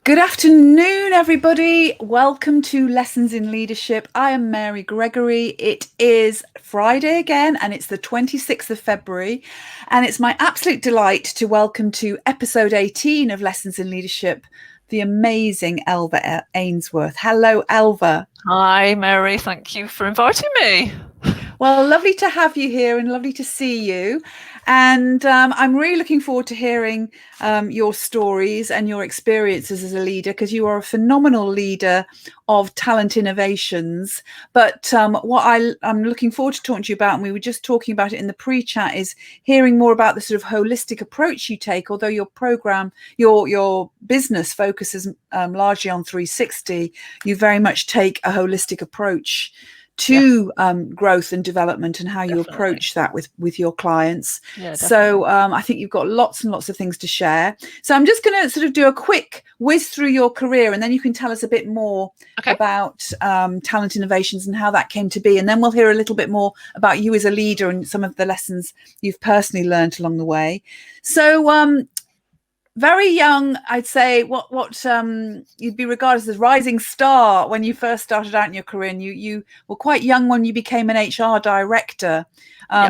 Good afternoon, everybody. Welcome to Lessons in Leadership. I am Mary Gregory. It is Friday again, and it's the 26th of February. And it's my absolute delight to welcome to episode 18 of Lessons in Leadership, the amazing Elva Ainsworth. Hello, Elva. Hi, Mary. Thank you for inviting me. Well, lovely to have you here and lovely to see you. And I'm really looking forward to hearing your stories and your experiences as a leader, because you are a phenomenal leader of talent innovations. But what I'm looking forward to talking to you about, and we were just talking about it in the pre-chat, is hearing more about the sort of holistic approach you take. Although your program, your business focuses largely on 360, you very much take a holistic approach to growth and development, and how you approach that with your clients. So I think you've got lots and lots of things to share. So I'm just going to sort of do a quick whiz through your career, and then you can tell us a bit more about talent innovations and how that came to be. And then we'll hear a little bit more about you as a leader and some of the lessons you've personally learned along the way. So very young, I'd say, what you'd be regarded as a rising star when you first started out in your career, and you were quite young when you became an HR director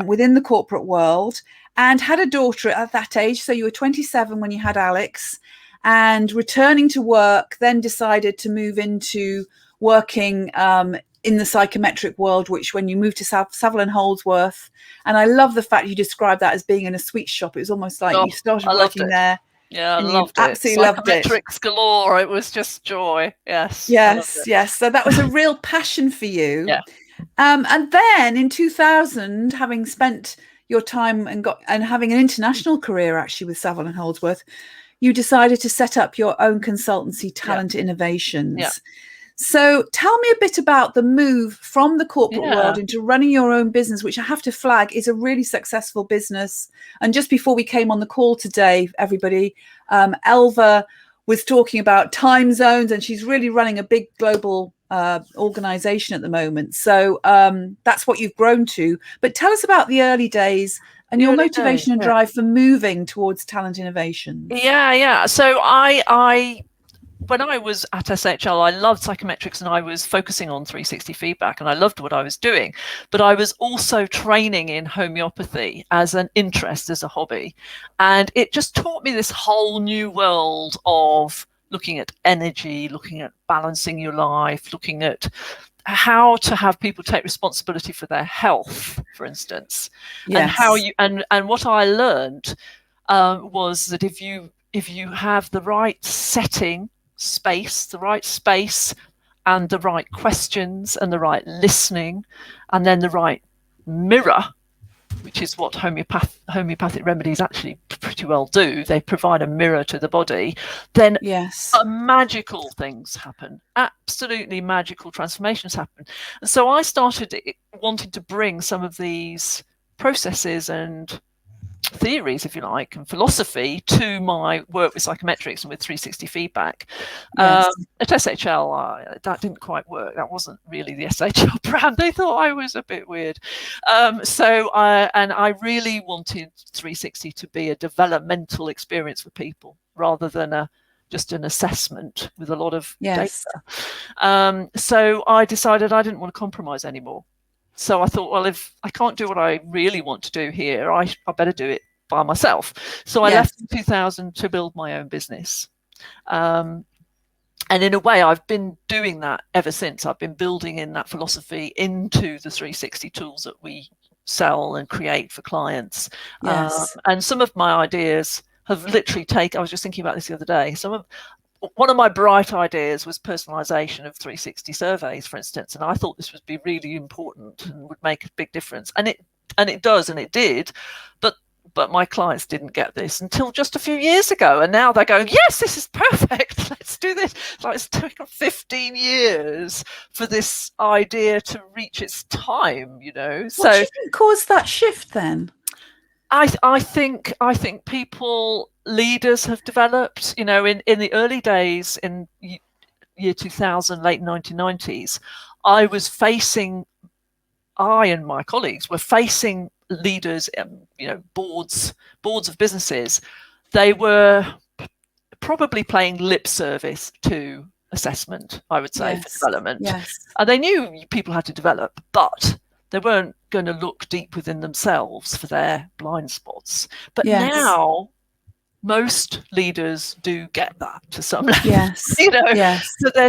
within the corporate world, and had a daughter at that age. So you were 27 when you had Alex, and returning to work, then decided to move into working in the psychometric world, which when you moved to Savile Holdsworth, and I love the fact you described that as being in a sweet shop. It was almost like you started working there. Yeah, I loved it. Absolutely loved it. Psychometrics galore. It was just joy. Yes. Yes. So that was a real passion for you. Yeah. And then in 2000, having spent your time and having an international career actually with Savile Holdsworth, you decided to set up your own consultancy, Talent Innovations. Yeah. So tell me a bit about the move from the corporate world into running your own business, which I have to flag is a really successful business. And just before we came on the call today, everybody, Elva was talking about time zones, and she's really running a big global organization at the moment. So that's what you've grown to. But tell us about the early days and your motivation and drive for moving towards talent innovations. Yeah. So I when I was at SHL, I loved psychometrics, and I was focusing on 360 feedback, and I loved what I was doing. But I was also training in homeopathy as an interest, as a hobby. And it just taught me this whole new world of looking at energy, looking at balancing your life, looking at how to have people take responsibility for their health, for instance. Yes. And how you and what I learned was that if you have the right the right space and the right questions and the right listening, and then the right mirror, which is what homeopathic remedies actually pretty well do. They provide a mirror to the body. Then magical things happen. Absolutely magical transformations happen. And so I started wanting to bring some of these processes and theories, if you like, and philosophy to my work with psychometrics and with 360 feedback. At SHL, that didn't quite work. That wasn't really the SHL brand. They thought I was a bit weird. So I really wanted 360 to be a developmental experience for people rather than just an assessment with a lot of data. So I decided I didn't want to compromise anymore. So I thought, well, if I can't do what I really want to do here, I better do it by myself. So I left in 2000 to build my own business. And in a way, I've been doing that ever since. I've been building in that philosophy into the 360 tools that we sell and create for clients. And some of my ideas have literally I was just thinking about this the other day. One of my bright ideas was personalization of 360 surveys, for instance, and I thought this would be really important and would make a big difference, and it does, and it did, but my clients didn't get this until just a few years ago, and now they're going, yes, this is perfect, let's do this. So it's taken 15 years for this idea to reach its time, So what do you think caused that shift then? I think leaders have developed, in the early days in year 2000, late 1990s, I and my colleagues were facing leaders, boards of businesses. They were probably paying lip service to assessment, I would say, for development. Yes. And they knew people had to develop, but they weren't going to look deep within themselves for their blind spots. But now most leaders do get that to some level. Yes.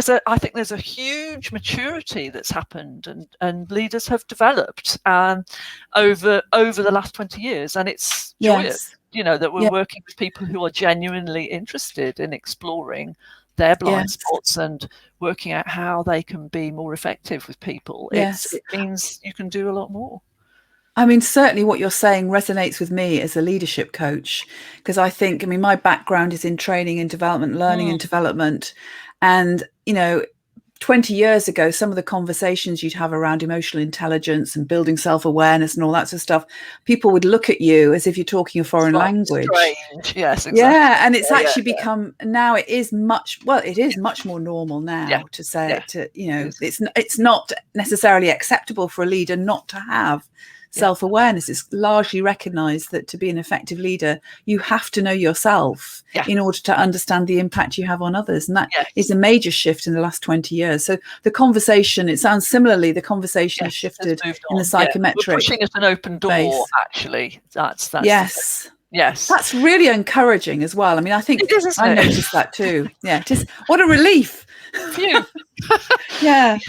So I think there's a huge maturity that's happened, and leaders have developed over the last 20 years, and it's joyous, that we're working with people who are genuinely interested in exploring their blind spots and working out how they can be more effective with people. It means you can do a lot more. I mean, certainly what you're saying resonates with me as a leadership coach, because I think, my background is in training and development, learning and development. And, 20 years ago, some of the conversations you'd have around emotional intelligence and building self-awareness and all that sort of stuff, people would look at you as if you're talking a foreign language. Strange. Yes, exactly. Yeah, and it's actually become, now it is much more normal now to say it's not necessarily acceptable for a leader not to have self-awareness. Is largely recognized that to be an effective leader, you have to know yourself in order to understand the impact you have on others. And that is a major shift in the last 20 years. So the conversation, it sounds similarly, the conversation has shifted in the psychometric. We're pushing at an open door, base. Actually. That's yes. Yes. That's really encouraging as well. I mean, I think it is, isn't I it? noticed that too. Yeah. Just what a relief. Phew. Yeah.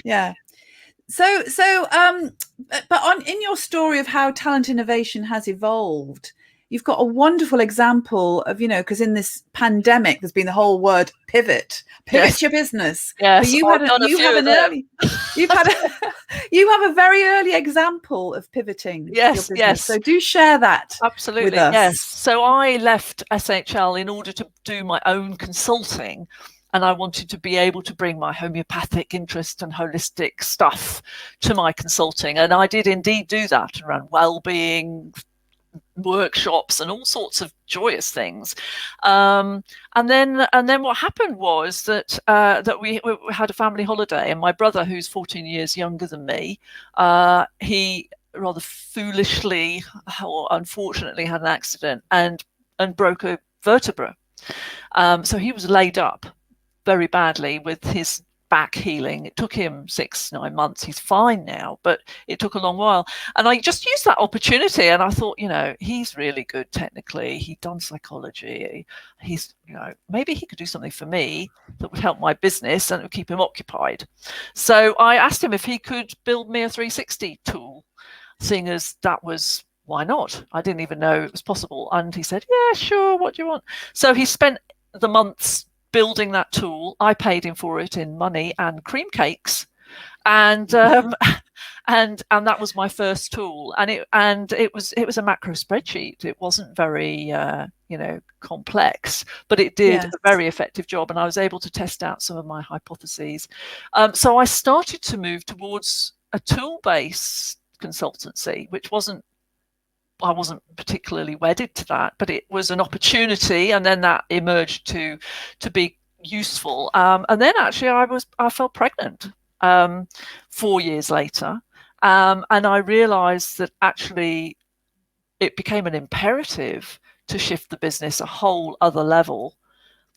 So, but in your story of how talent innovation has evolved, you've got a wonderful example of, because in this pandemic, there's been the whole word pivot your business. Yes, but you have a very early example of pivoting. Yes, your business. yes. So do share that. Absolutely. With us. Yes. So I left SHL in order to do my own consulting. And I wanted to be able to bring my homeopathic interest and holistic stuff to my consulting. And I did indeed do that around well-being, workshops, and all sorts of joyous things. And then what happened was that we had a family holiday, and my brother, who's 14 years younger than me, he rather foolishly or unfortunately had an accident and broke a vertebra. So he was laid up very badly with his back healing. It took him 6-9 months. He's fine now, but it took a long while. And I just used that opportunity, and I thought, he's really good technically. He'd done psychology. He's, maybe he could do something for me that would help my business and it would keep him occupied. So I asked him if he could build me a 360 tool, seeing as that was, why not? I didn't even know it was possible. And he said, yeah, sure. What do you want? So he spent the months building that tool. I paid him for it in money and cream cakes, and that was my first tool. And it was a macro spreadsheet. It wasn't very complex, but it did a very effective job, and I was able to test out some of my hypotheses. So I started to move towards a tool-based consultancy, which I wasn't particularly wedded to that, but it was an opportunity, and then that emerged to be useful. And then actually I fell pregnant 4 years later, and I realized that actually it became an imperative to shift the business a whole other level,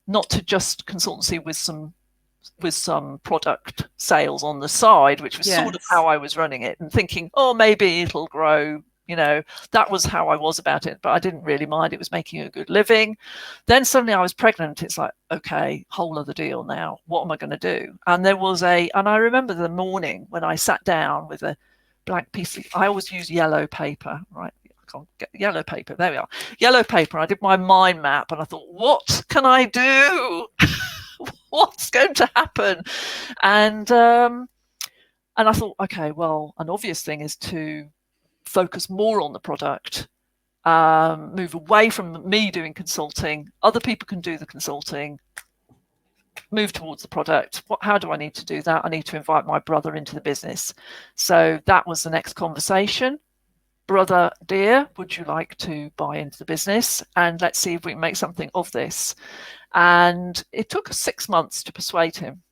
not to just consultancy with some product sales on the side, which was sort of how I was running it, and thinking, oh, maybe it'll grow. That was how I was about it, but I didn't really mind. It was making a good living. Then suddenly I was pregnant. It's like, okay, whole other deal now. What am I going to do? And and I remember the morning when I sat down with a blank piece I always use yellow paper, right? I can't get yellow paper. There we are. Yellow paper. I did my mind map, and I thought, what can I do? What's going to happen? And I thought, okay, well, an obvious thing is to focus more on the product, move away from me doing consulting. Other people can do the consulting, move towards the product. How do I need to do that? I need to invite my brother into the business. So that was the next conversation. Brother, dear, would you like to buy into the business? And let's see if we can make something of this. And it took us 6 months to persuade him.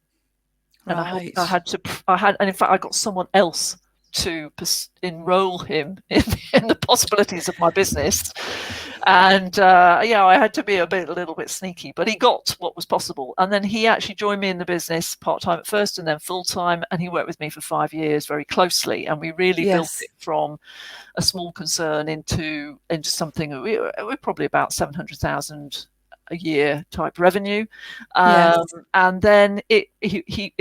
And right. and in fact, I got someone else to enroll him in the possibilities of my business. And I had to be a little bit sneaky, but he got what was possible. And then he actually joined me in the business part-time at first and then full-time. And he worked with me for 5 years very closely. And we really built Yes. it from a small concern into something. We're probably about 700,000 a year type revenue. Yes. And then it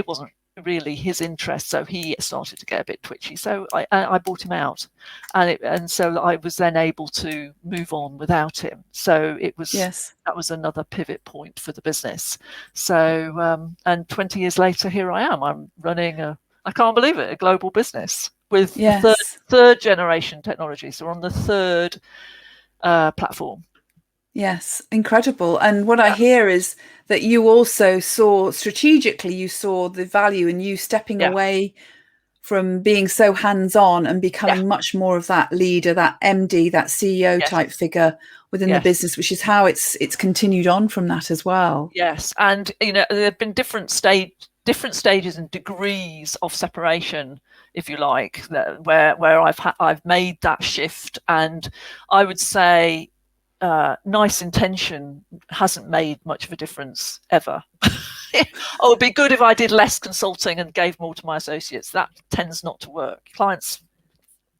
wasn't really his interest, so he started to get a bit twitchy, so I bought him out, and so I was then able to move on without him. So it was that was another pivot point for the business. So and 20 years later, here I am. I'm running I can't believe it, a global business with third generation technology. So we're on the third platform. Yes, incredible. And what I hear is that you also saw strategically, you saw the value in you stepping away from being so hands-on and becoming much more of that leader, that MD, that CEO type figure within the business, which is how it's continued on from that as well. Yes, and there have been different stages and degrees of separation, if you like, where I've made that shift. And I would say nice intention hasn't made much of a difference ever. Oh, it'd be good if I did less consulting and gave more to my associates. That tends not to work. Clients,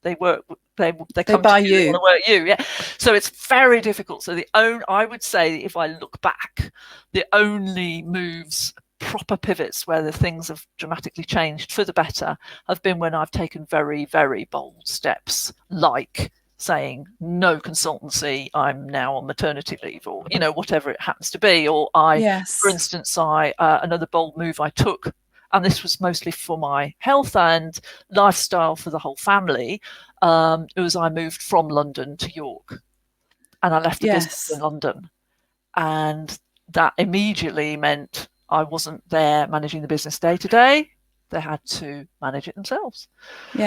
they come buy to you, they want to work you. So it's very difficult. So I would say, if I look back, the only moves, proper pivots where the things have dramatically changed for the better have been when I've taken very, very bold steps, like saying no consultancy, I'm now on maternity leave, or whatever it happens to be. Or for instance, another bold move I took, and this was mostly for my health and lifestyle for the whole family, it was I moved from London to York, and I left the business in London, and that immediately meant I wasn't there managing the business day to day. They had to manage it themselves. So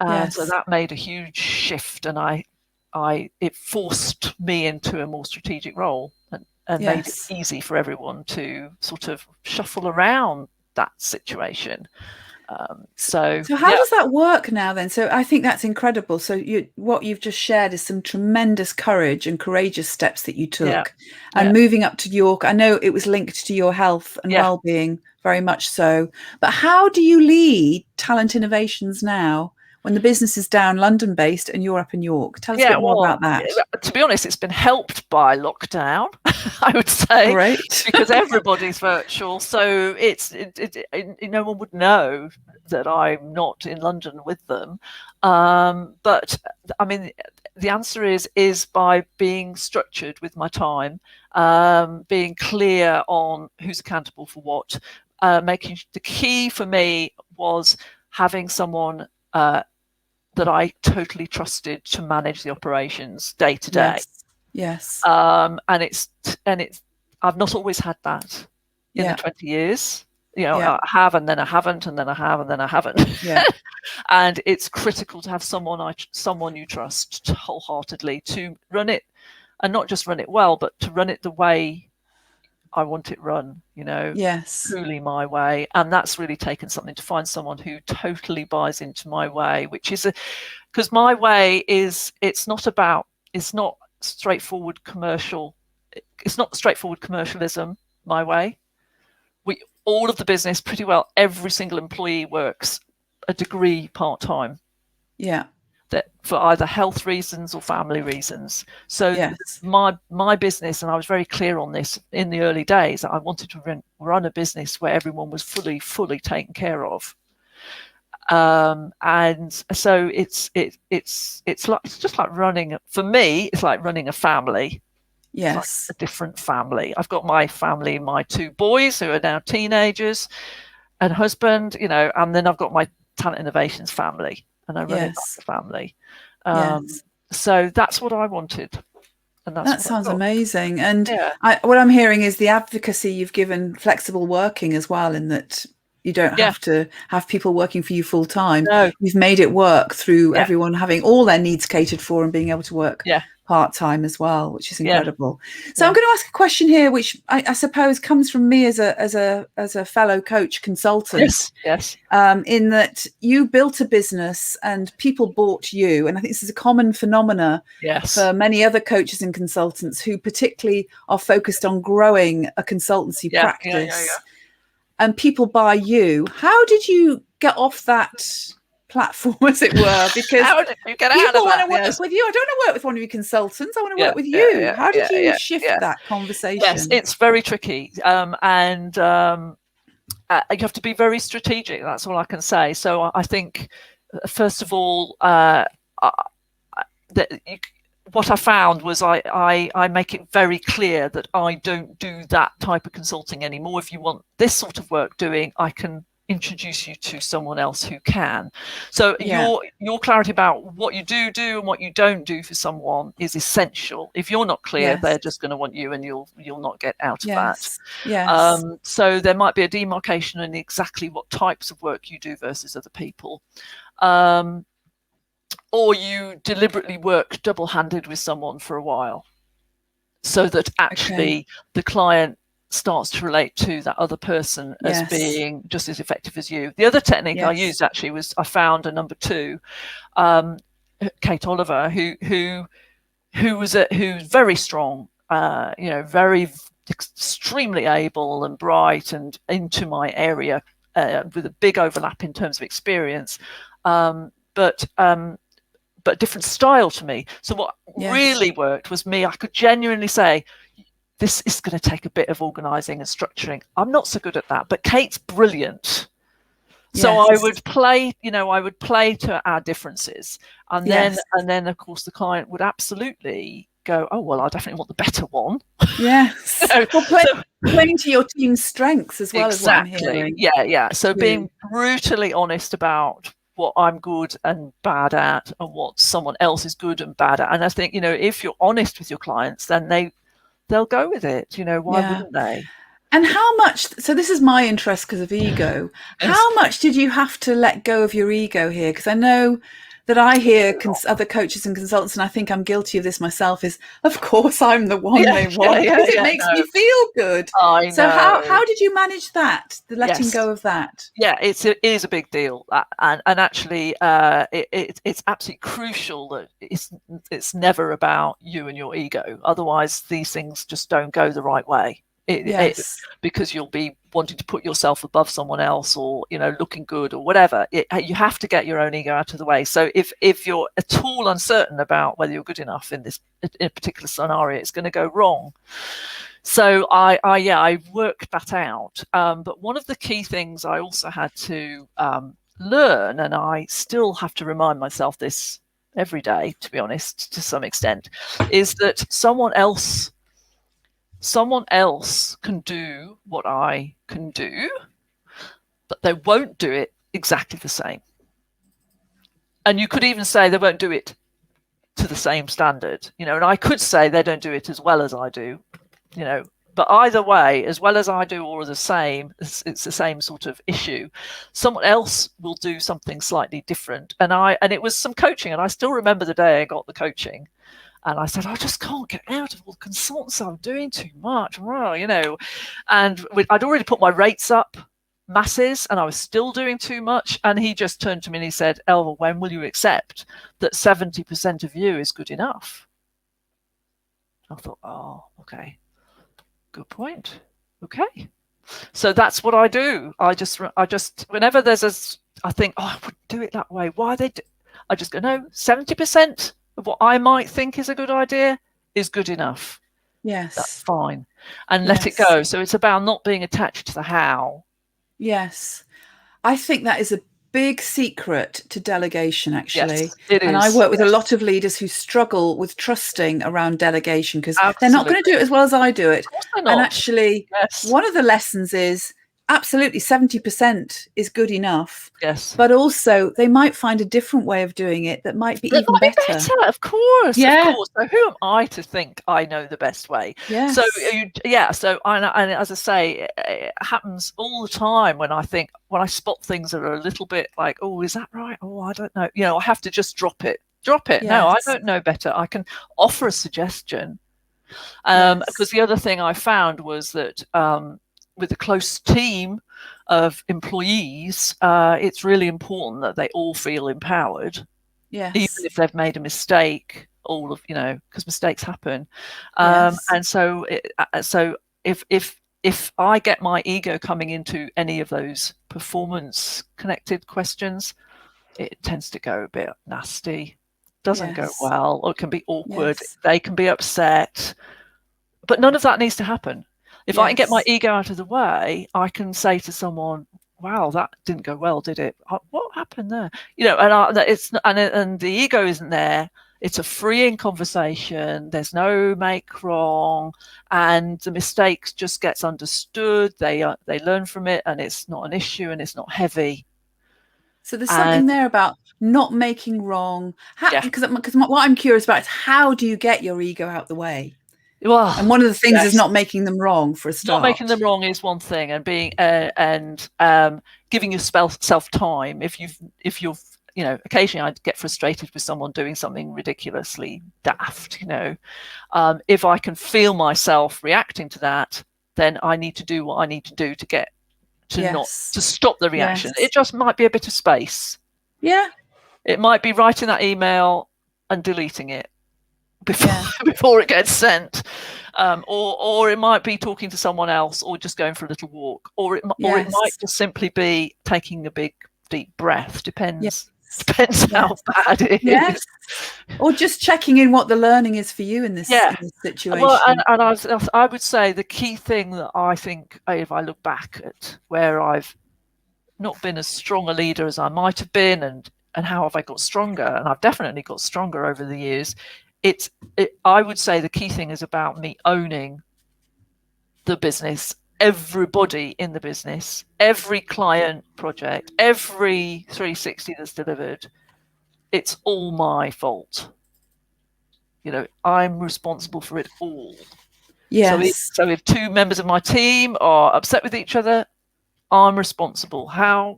that made a huge shift, and it forced me into a more strategic role, and made it easy for everyone to sort of shuffle around that situation. So how does that work now then? So I think that's incredible. So what you've just shared is some tremendous courage and courageous steps that you took. And moving up to York, I know it was linked to your health and well-being, very much so. But how do you lead Talent Innovations now when the business is down London-based and you're up in York? Tell us a bit more about that. To be honest, it's been helped by lockdown, I would say. Great. Because everybody's virtual, so no one would know that I'm not in London with them. But I mean, the answer is by being structured with my time, being clear on who's accountable for what. Making the key for me was having someone that I totally trusted to manage the operations day to day. Yes. And it's I've not always had that in the 20 years. I have, and then I haven't, and then I have, and then I haven't. And it's critical to have someone you trust wholeheartedly to run it, and not just run it well, but to run it the way I want it run, truly my way. And that's really taken something to find someone who totally buys into my way, which is because my way it's not straightforward commercial. It's not straightforward commercialism, my way. All of the business, pretty well every single employee works a degree part-time. That for either health reasons or family reasons. So my business, and I was very clear on this in the early days, that I wanted to run a business where everyone was fully taken care of. And so it's just like running, for me, it's like running a family. Like a different family. I've got my family, my 2 boys who are now teenagers, and husband, and then I've got my Talent Innovations family, and I run it like a family. So that's what I wanted. And that sounds amazing. And what I'm hearing is the advocacy you've given flexible working as well, in that You don't Yeah. have to have people working for you full time. No. You've made it work through Yeah. everyone having all their needs catered for and being able to work Yeah. part time as well, which is Yeah. incredible. So I'm going to ask a question here, which I suppose comes from me as a fellow coach consultant. Yes. In that you built a business and people bought you, and I think this is a common phenomena for many other coaches and consultants who particularly are focused on growing a consultancy practice. And people buy you. How did you get off that platform, as it were? Because how did you get people out of want that? to work with you. I don't want to work with one of your consultants. I want to work with Yeah, you. How did you shift that conversation? Yes, it's very tricky. And you have to be very strategic. That's all I can say. So I think, first of all, what I found was I make it very clear that I don't do that type of consulting anymore. If you want this sort of work doing, I can introduce you to someone else who can. So your clarity about what you do and what you don't do for someone is essential. If you're not clear, they're just going to want you, and you'll not get out of that. So there might be a demarcation in exactly what types of work you do versus other people. Or you deliberately work double-handed with someone for a while, so that actually the client starts to relate to that other person as being just as effective as you. The other technique I used actually was, I found a number 2, Kate Oliver, who's very strong, very extremely able and bright and into my area, with a big overlap in terms of experience, but different style to me. So what really worked was me. I could genuinely say, this is going to take a bit of organising and structuring. I'm not so good at that, but Kate's brilliant. So I would play to our differences, and then of course the client would absolutely go, oh well, I definitely want the better one. Yes. Playing to your team's strengths as well. Exactly. As what I'm hearing. Yeah. So being brutally honest about what I'm good and bad at, and what someone else is good and bad at. And I think, if you're honest with your clients, then they'll go with it. Why wouldn't they? And how much, so this is my interest because of ego. How much did you have to let go of your ego here? Because I know that I hear other coaches and consultants, and I think I'm guilty of this myself, is of course I'm the one they want, because it makes me feel good. I know. So how did you manage that, the letting go of that? Yeah, it is a big deal, and actually it's absolutely crucial that it's never about you and your ego. Otherwise these things just don't go the right way. Because you'll be wanting to put yourself above someone else, or looking good or whatever. You have to get your own ego out of the way. So if you're at all uncertain about whether you're good enough in a particular scenario, it's going to go wrong. So I worked that out. But one of the key things I also had to learn, and I still have to remind myself this every day, to be honest, to some extent, is that someone else can do what I can do, but they won't do it exactly the same. And you could even say they won't do it to the same standard, and I could say they don't do it as well as I do, but either way, as well as I do or the same, it's the same sort of issue. Someone else will do something slightly different. And it was some coaching, and I still remember the day I got the coaching. And I said, I just can't get out of all the consultants. I'm doing too much, And I'd already put my rates up masses, and I was still doing too much. And he just turned to me and he said, Elva, when will you accept that 70% of you is good enough? I thought, oh, okay, good point. Okay. So that's what I do. I just whenever I think, oh, I wouldn't do it that way. Why they do? I just go, no, 70% of what I might think is a good idea is good enough. Yes. That's fine. And let it go. So it's about not being attached to the how. Yes. I think that is a big secret to delegation, actually. Yes, it is. And I work with a lot of leaders who struggle with trusting around delegation, because they're not going to do it as well as I do it. Of course they're not. And actually, one of the lessons is absolutely 70% is good enough. Yes. But also they might find a different way of doing it that might be It even might be better. better, of course, of Yeah. course. So who am I to think I know the best way? Yes. So yeah. So and as I say, it happens all the time when I spot things that are a little bit like, oh, is that right? Oh, I don't know. I have to just drop it. Drop it. No, I Yes. don't know better. I can offer a suggestion. Yes. Because the other thing I found was that with a close team of employees, it's really important that they all feel empowered. Yes. Even if they've made a mistake, because mistakes happen. Yes. And so if I get my ego coming into any of those performance connected questions, it tends to go a bit nasty, doesn't go well, or it can be awkward. Yes. They can be upset, but none of that needs to happen. If I can get my ego out of the way, I can say to someone, wow, that didn't go well, did it? What happened there? And the ego isn't there. It's a freeing conversation. There's no make wrong, and the mistakes just gets understood. They learn from it, and it's not an issue, and it's not heavy. So there's something there about not making wrong. Because what I'm curious about is, how do you get your ego out the way? Well, and one of the things is not making them wrong for a start. Not making them wrong is one thing, and being giving yourself time. If you're occasionally I get frustrated with someone doing something ridiculously daft. If I can feel myself reacting to that, then I need to do what I need to do to get to stop the reaction. It just might be a bit of space. Yeah. It might be writing that email and deleting it before it gets sent, or it might be talking to someone else, or just going for a little walk, or it might just simply be taking a big deep breath. Depends how bad it is. Or just checking in what the learning is for you in this situation. Well, and I would say the key thing that I think, if I look back at where I've not been as strong a leader as I might have been, and how have I got stronger, and I've definitely got stronger over the years. I would say the key thing is about me owning the business, everybody in the business, every client project, every 360 that's delivered. It's all my fault. I'm responsible for it all. Yes. So if two members of my team are upset with each other, I'm responsible.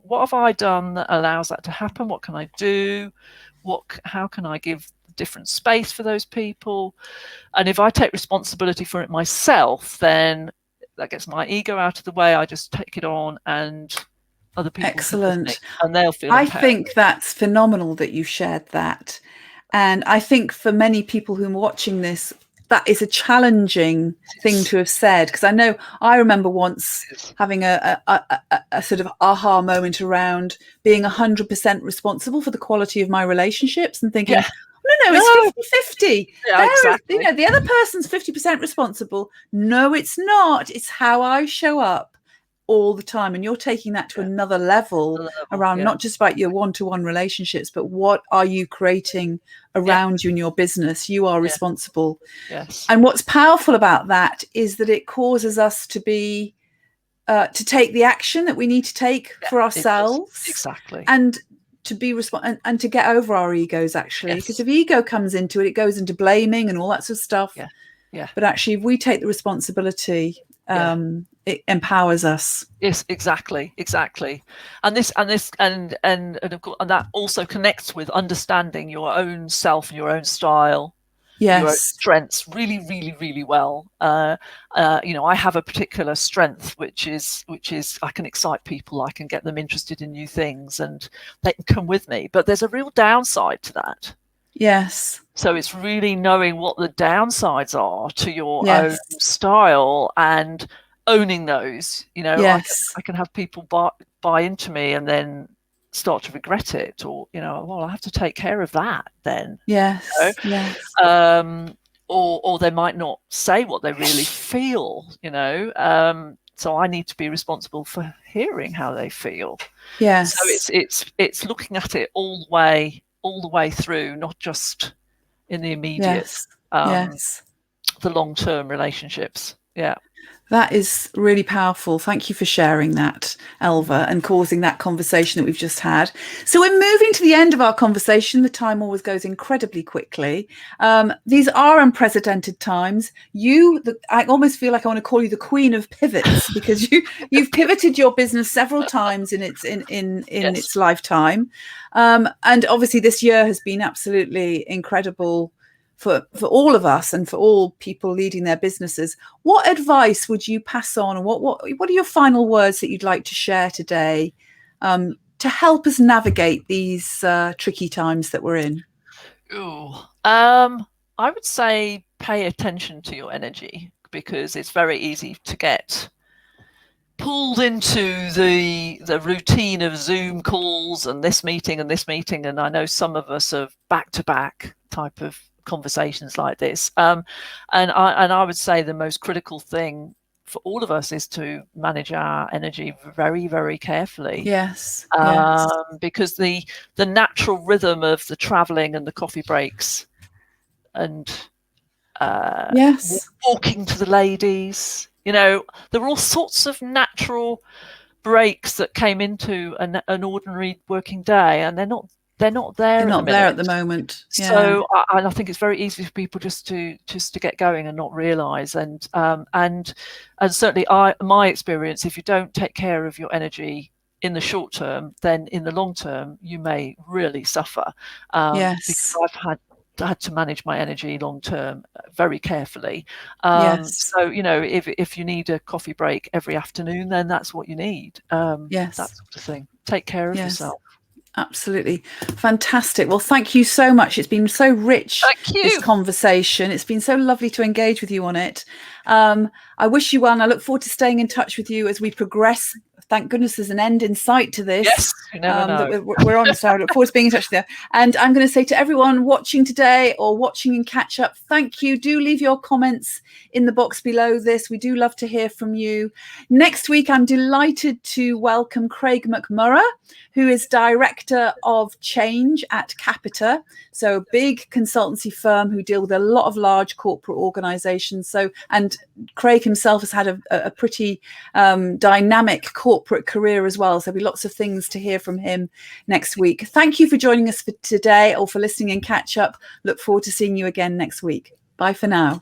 What have I done that allows that to happen? What can I do? How can I give different space for those people? And if I take responsibility for it myself, then that gets my ego out of the way. I just take it on, and other people excellent, and they'll feel I think that's phenomenal that you shared that. And I think for many people who are watching this, that is a challenging thing to have said, because I remember once having a sort of aha moment around being 100% responsible for the quality of my relationships, and thinking, no, it's 50-50. Exactly. The other person's 50% responsible. No, it's not. It's how I show up all the time. And you're taking that to another level around not just about your one-to-one relationships, but what are you creating around you in your business? You are responsible. Yes. And what's powerful about that is that it causes us to be to take the action that we need to take for ourselves. Exactly. And to be and to get over our egos, actually, because if ego comes into it, it goes into blaming and all that sort of stuff. But actually, if we take the responsibility, it empowers us. Yes, exactly. And that also connects with understanding your own self and your own style, your own strengths really, really, really well. I have a particular strength, which is I can excite people, I can get them interested in new things, and they can come with me. But there's a real downside to that. Yes. So it's really knowing what the downsides are to your own style and owning those. I can have people buy into me and then start to regret it, or I have to take care of that then. Or they might not say what they really feel. So I need to be responsible for hearing how they feel. So it's looking at it all the way through, not just in the immediate, the long-term relationships. That is really powerful. Thank you for sharing that, Elva, and causing that conversation that we've just had. So we're moving to the end of our conversation. The time always goes incredibly quickly. These are unprecedented times. I almost feel like I want to call you the queen of pivots, because you've pivoted your business several times in Yes. its lifetime. And obviously this year has been absolutely incredible for all of us and for all people leading their businesses. What advice would you pass on, and what are your final words that you'd like to share today, to help us navigate these tricky times that we're in? Ooh. I would say pay attention to your energy, because it's very easy to get pulled into the routine of Zoom calls and this meeting and this meeting. And I know some of us have back-to-back type of conversations like this. And I would say the most critical thing for all of us is to manage our energy very, very carefully. Yes. Yes. Because the natural rhythm of the traveling and the coffee breaks and Yes. walking to the ladies, there were all sorts of natural breaks that came into an ordinary working day, and they're not there at the moment. Yeah. So I think it's very easy for people just to get going and not realize. And certainly my experience, if you don't take care of your energy in the short term, then in the long term you may really suffer. Yes. Because I've had to manage my energy long term very carefully. Yes. So if you need a coffee break every afternoon, then that's what you need. Yes. That sort of thing. Take care of yourself. Absolutely. Fantastic. Well, thank you so much. It's been so rich, this conversation. It's been so lovely to engage with you on it. I wish you well, and I look forward to staying in touch with you as we progress. Thank goodness there's an end in sight to this. Yes, you never know. That we're on, so I look forward to being in touch with you. And I'm going to say to everyone watching today or watching in catch up, thank you. Do leave your comments in the box below this. We do love to hear from you. Next week, I'm delighted to welcome Craig McMurrough, who is Director of Change at Capita. So a big consultancy firm who deal with a lot of large corporate organizations. And Craig himself has had a pretty dynamic corporate career as well. So there'll be lots of things to hear from him next week. Thank you for joining us for today, or for listening and catch up. Look forward to seeing you again next week. Bye for now.